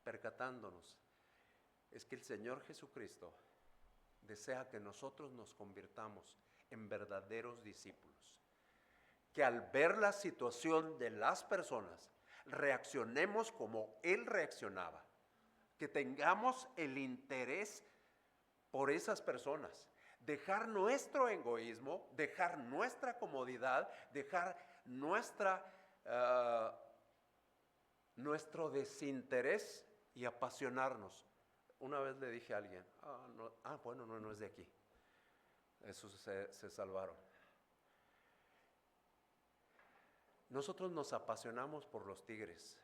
percatándonos, es que el Señor Jesucristo desea que nosotros nos convirtamos en verdaderos discípulos. Que al ver la situación de las personas, reaccionemos como Él reaccionaba. Que tengamos el interés por esas personas. Dejar nuestro egoísmo, dejar nuestra comodidad, dejar nuestro desinterés y apasionarnos. Una vez le dije a alguien, no es de aquí. Esos se salvaron. Nosotros nos apasionamos por los Tigres.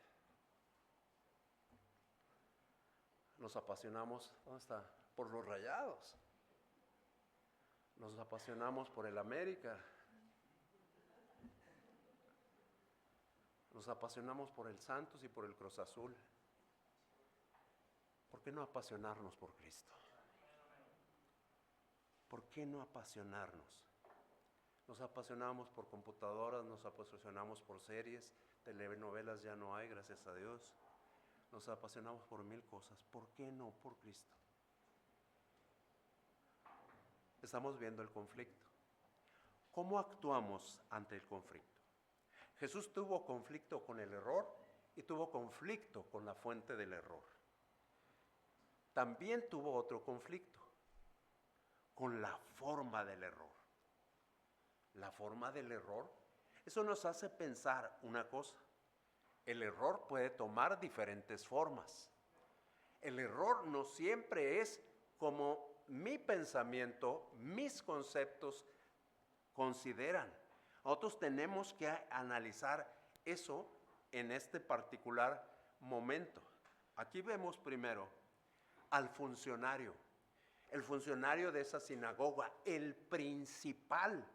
Nos apasionamos, ¿dónde está? Por los Rayados. Nos apasionamos por el América. Nos apasionamos por el Santos y por el Cruz Azul. ¿Por qué no apasionarnos por Cristo? ¿Por qué no apasionarnos? Nos apasionamos por computadoras, nos apasionamos por series, telenovelas ya no hay, gracias a Dios. Nos apasionamos por 1000 cosas. ¿Por qué no por Cristo? Estamos viendo el conflicto. ¿Cómo actuamos ante el conflicto? Jesús tuvo conflicto con el error y tuvo conflicto con la fuente del error. También tuvo otro conflicto con la forma del error. La forma del error, eso nos hace pensar una cosa. El error puede tomar diferentes formas. El error no siempre es como mi pensamiento, mis conceptos consideran. Nosotros tenemos que analizar eso en este particular momento. Aquí vemos primero al funcionario, el funcionario de esa sinagoga, el principal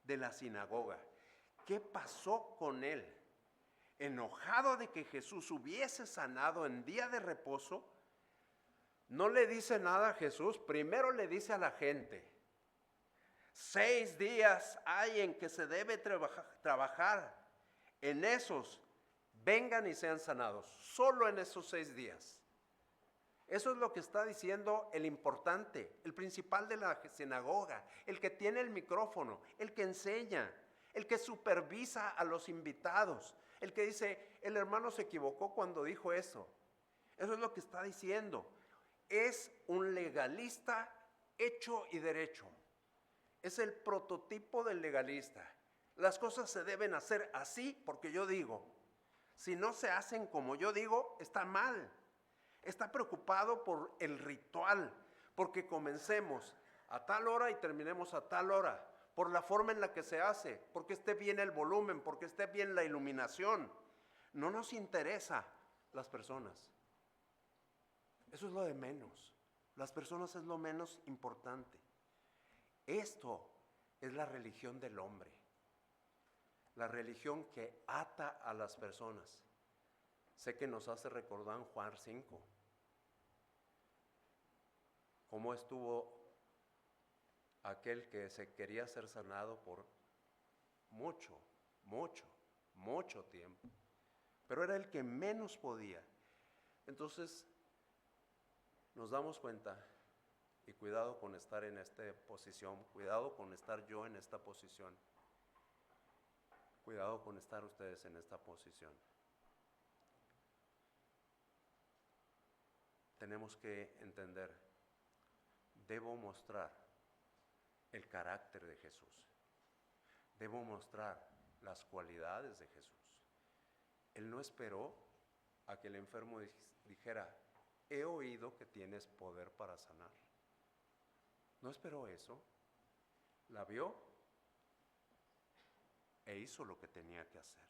de la sinagoga. ¿Qué pasó con él? Enojado de que Jesús hubiese sanado en día de reposo, no le dice nada a Jesús, primero le dice a la gente, 6 días hay en que se debe trabajar, en esos vengan y sean sanados, solo en esos 6 días. Eso es lo que está diciendo el importante, el principal de la sinagoga, el que tiene el micrófono, el que enseña, el que supervisa a los invitados, el que dice, el hermano se equivocó cuando dijo eso. Eso es lo que está diciendo. Es un legalista hecho y derecho. Es el prototipo del legalista. Las cosas se deben hacer así porque yo digo. Si no se hacen como yo digo, está mal. Está preocupado por el ritual, porque comencemos a tal hora y terminemos a tal hora, por la forma en la que se hace, porque esté bien el volumen, porque esté bien la iluminación. No nos interesa las personas. Eso es lo de menos. Las personas es lo menos importante. Esto es la religión del hombre. La religión que ata a las personas. Sé que nos hace recordar en Juan 5. Cómo estuvo aquel que se quería ser sanado por mucho tiempo. Pero era el que menos podía. Entonces, nos damos cuenta, y cuidado con estar en esta posición, cuidado con estar yo en esta posición, cuidado con estar ustedes en esta posición. Tenemos que entender, debo mostrar el carácter de Jesús, debo mostrar las cualidades de Jesús. Él no esperó a que el enfermo dijera, he oído que tienes poder para sanar. No esperó eso, la vio e hizo lo que tenía que hacer.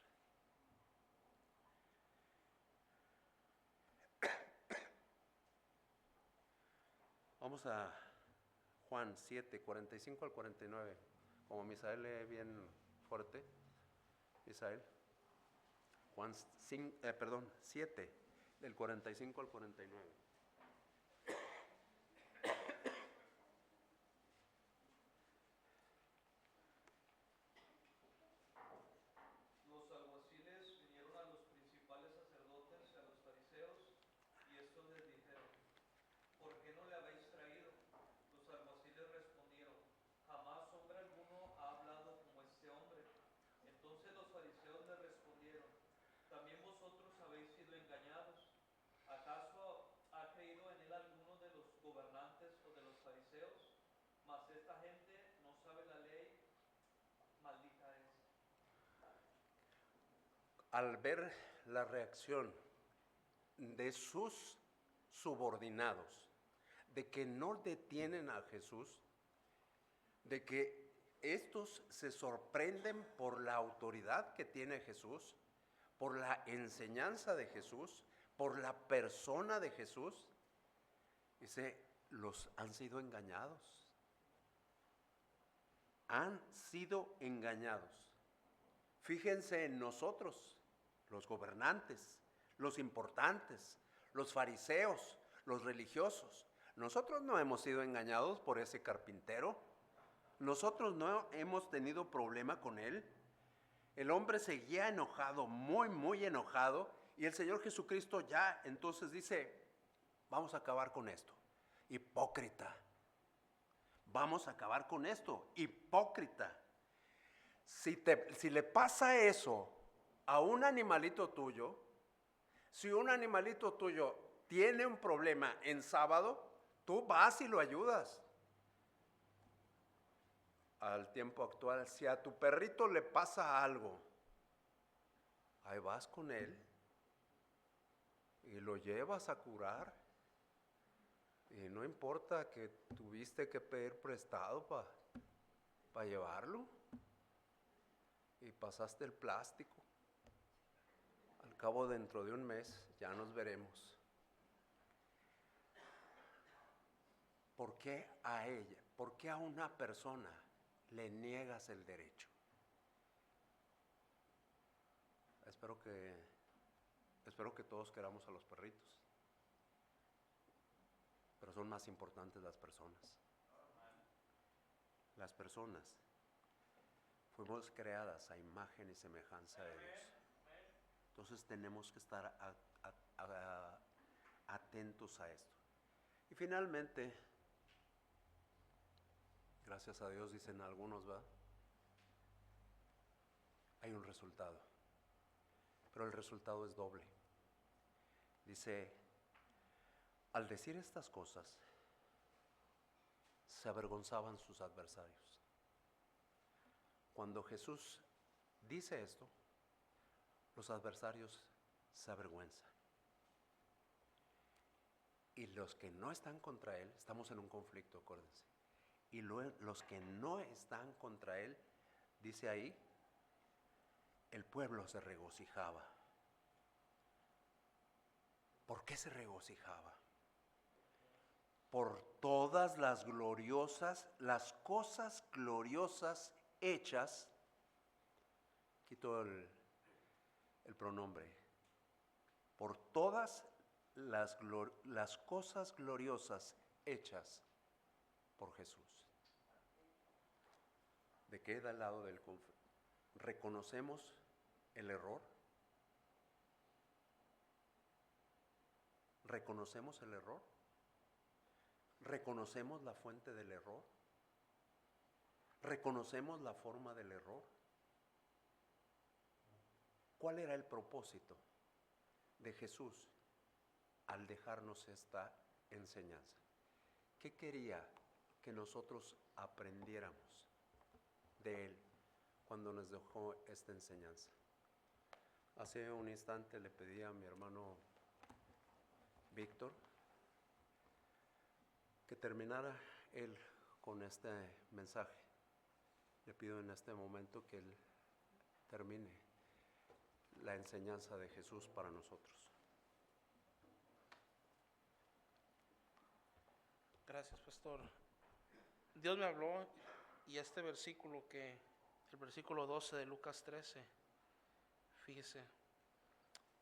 Vamos a Juan 7, 45 al 49. Como Misael lee bien fuerte. Misael. Juan 7, del 45 al 49. Los alguaciles vinieron a los principales sacerdotes y a los fariseos, y estos les dijeron, ¿por qué no le habéis traído? Los alguaciles respondieron, jamás hombre alguno ha hablado como este hombre. Entonces los fariseos le respondieron, ¿también vosotros habéis sido engañados? ¿Acaso ha creído en él alguno de los gobernantes o de los fariseos? Mas esta gente no sabe la ley, maldita es. Al ver la reacción de sus subordinados, de que no detienen a Jesús, de que estos se sorprenden por la autoridad que tiene Jesús, por la enseñanza de Jesús, por la persona de Jesús, dice, los han sido engañados. Han sido engañados. Fíjense en nosotros, los gobernantes, los importantes, los fariseos, los religiosos. Nosotros no hemos sido engañados por ese carpintero. Nosotros no hemos tenido problema con él. El hombre seguía enojado, muy enojado, y el Señor Jesucristo ya entonces dice, vamos a acabar con esto. Hipócrita. Vamos a acabar con esto. Hipócrita. Si le pasa eso a un animalito tuyo, si un animalito tuyo tiene un problema en sábado, tú vas y lo ayudas. Al tiempo actual, si a tu perrito le pasa algo, ahí vas con él y lo llevas a curar. Y no importa que tuviste que pedir prestado para llevarlo. Y pasaste el plástico. Al cabo, dentro de un mes, ya nos veremos. ¿Por qué a ella? ¿Por qué a una persona le niegas el derecho? Espero que todos queramos a los perritos, pero son más importantes las personas. Las personas fuimos creadas a imagen y semejanza de Dios. Entonces tenemos que estar atentos a esto. Y finalmente, gracias a Dios, dicen algunos, ¿verdad? Hay un resultado, pero el resultado es doble. Dice, al decir estas cosas, se avergonzaban sus adversarios. Cuando Jesús dice esto, los adversarios se avergüenzan. Y los que no están contra él, estamos en un conflicto, acuérdense. Y los que no están contra él, dice ahí, el pueblo se regocijaba. ¿Por qué se regocijaba? Por todas las cosas gloriosas hechas, quito el pronombre, por todas las cosas gloriosas hechas por Jesús. ¿De qué da el lado del conflicto? ¿Reconocemos el error? ¿Reconocemos el error? ¿Reconocemos la fuente del error? ¿Reconocemos la forma del error? ¿Cuál era el propósito de Jesús al dejarnos esta enseñanza? ¿Qué quería que nosotros aprendiéramos de Él cuando nos dejó esta enseñanza? Hace un instante le pedí a mi hermano Víctor que terminara él con este mensaje. Le pido en este momento que él termine la enseñanza de Jesús para nosotros. Gracias, pastor. Dios me habló y este versículo el versículo 12 de Lucas 13, fíjese,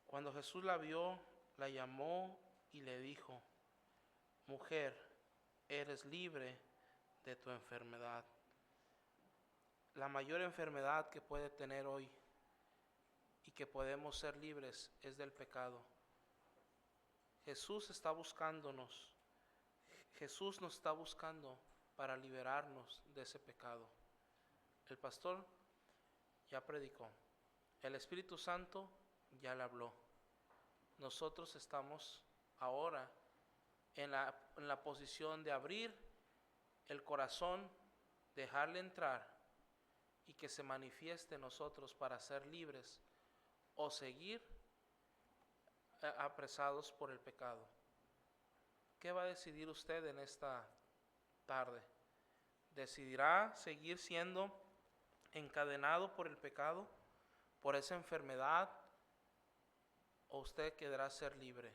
cuando Jesús la vio, la llamó y le dijo, mujer, eres libre de tu enfermedad. La mayor enfermedad que puede tener hoy y que podemos ser libres es del pecado. Jesús está buscándonos. Jesús nos está buscando para liberarnos de ese pecado. El pastor ya predicó. El Espíritu Santo ya le habló. Nosotros estamos ahora en la posición de abrir el corazón, dejarle entrar y que se manifieste en nosotros para ser libres o seguir apresados por el pecado. ¿Qué va a decidir usted en esta tarde? ¿Decidirá seguir siendo encadenado por el pecado, por esa enfermedad, o usted querrá ser libre?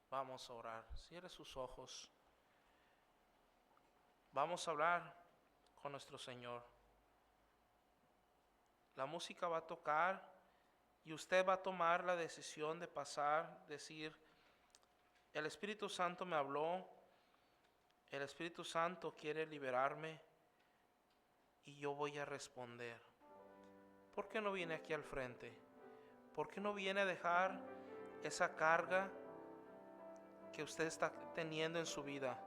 Vamos a orar. Cierre sus ojos. Vamos a hablar con nuestro Señor. La música va a tocar y usted va a tomar la decisión de pasar, decir, el Espíritu Santo me habló, el Espíritu Santo quiere liberarme y yo voy a responder. ¿Por qué no viene aquí al frente? ¿Por qué no viene a dejar esa carga que usted está teniendo en su vida?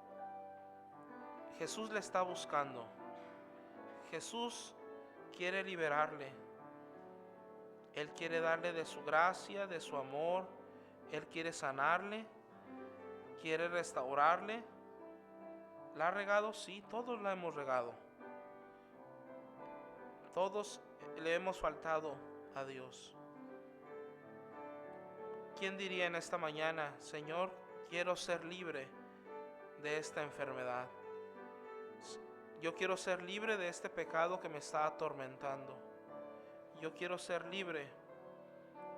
Jesús le está buscando. Jesús quiere liberarle. Él quiere darle de su gracia, de su amor. Él quiere sanarle, quiere restaurarle. ¿La ha regado? Sí, todos la hemos regado. Todos le hemos faltado a Dios. ¿Quién diría en esta mañana: Señor, quiero ser libre de esta enfermedad? Yo quiero ser libre de este pecado que me está atormentando. Yo quiero ser libre,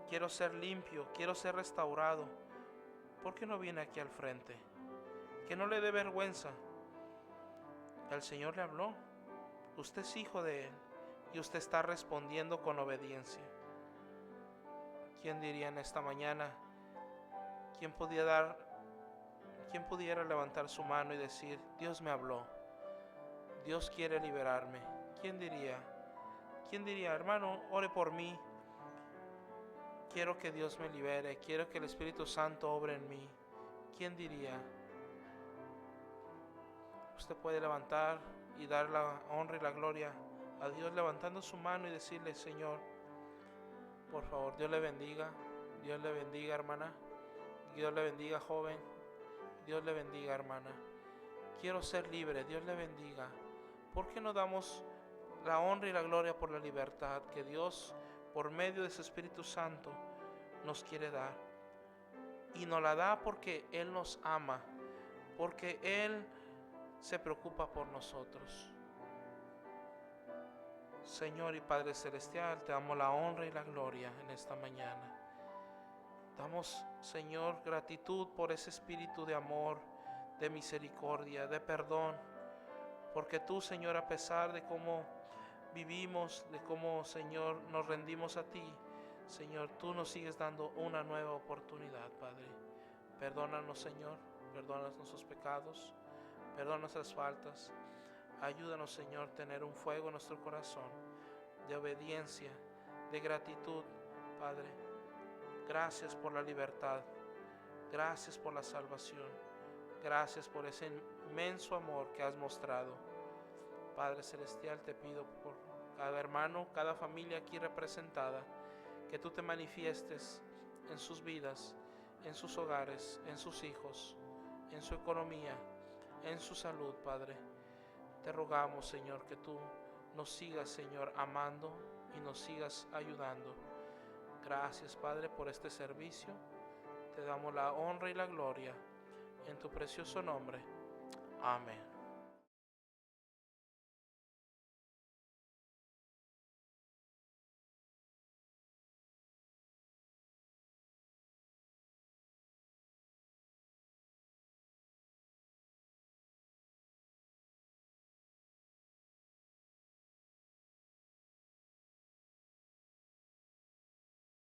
quiero ser limpio, quiero ser restaurado. ¿Por qué no viene aquí al frente? Que no le dé vergüenza. El Señor le habló. Usted es hijo de Él y usted está respondiendo con obediencia. ¿Quién diría en esta mañana? ¿Quién pudiera levantar su mano y decir: Dios me habló, Dios quiere liberarme? ¿Quién diría? ¿Quién diría: hermano, ore por mí? Quiero que Dios me libere, quiero que el Espíritu Santo obre en mí. ¿Quién diría? Usted puede levantar y dar la honra y la gloria a Dios levantando su mano y decirle: Señor, por favor, Dios le bendiga. Dios le bendiga, hermana. Dios le bendiga, joven. Dios le bendiga, hermana. Quiero ser libre. Dios le bendiga. ¿Por qué no damos la honra y la gloria por la libertad que Dios, por medio de su Espíritu Santo, nos quiere dar? Y nos la da porque Él nos ama, porque Él se preocupa por nosotros. Señor y Padre Celestial, te damos la honra y la gloria en esta mañana. Damos, Señor, gratitud por ese espíritu de amor, de misericordia, de perdón. Porque tú, Señor, a pesar de cómo vivimos, de cómo, Señor, nos rendimos a ti, Señor, tú nos sigues dando una nueva oportunidad, Padre. Perdónanos, Señor, perdónanos nuestros pecados, perdona nuestras faltas. Ayúdanos, Señor, a tener un fuego en nuestro corazón de obediencia, de gratitud, Padre. Gracias por la libertad, gracias por la salvación, gracias por ese inmenso amor que has mostrado. Padre Celestial, te pido por cada hermano, cada familia aquí representada, que tú te manifiestes en sus vidas, en sus hogares, en sus hijos, en su economía, en su salud, Padre. Te rogamos, Señor, que tú nos sigas, Señor, amando y nos sigas ayudando. Gracias, Padre, por este servicio. Te damos la honra y la gloria en tu precioso nombre. Amén.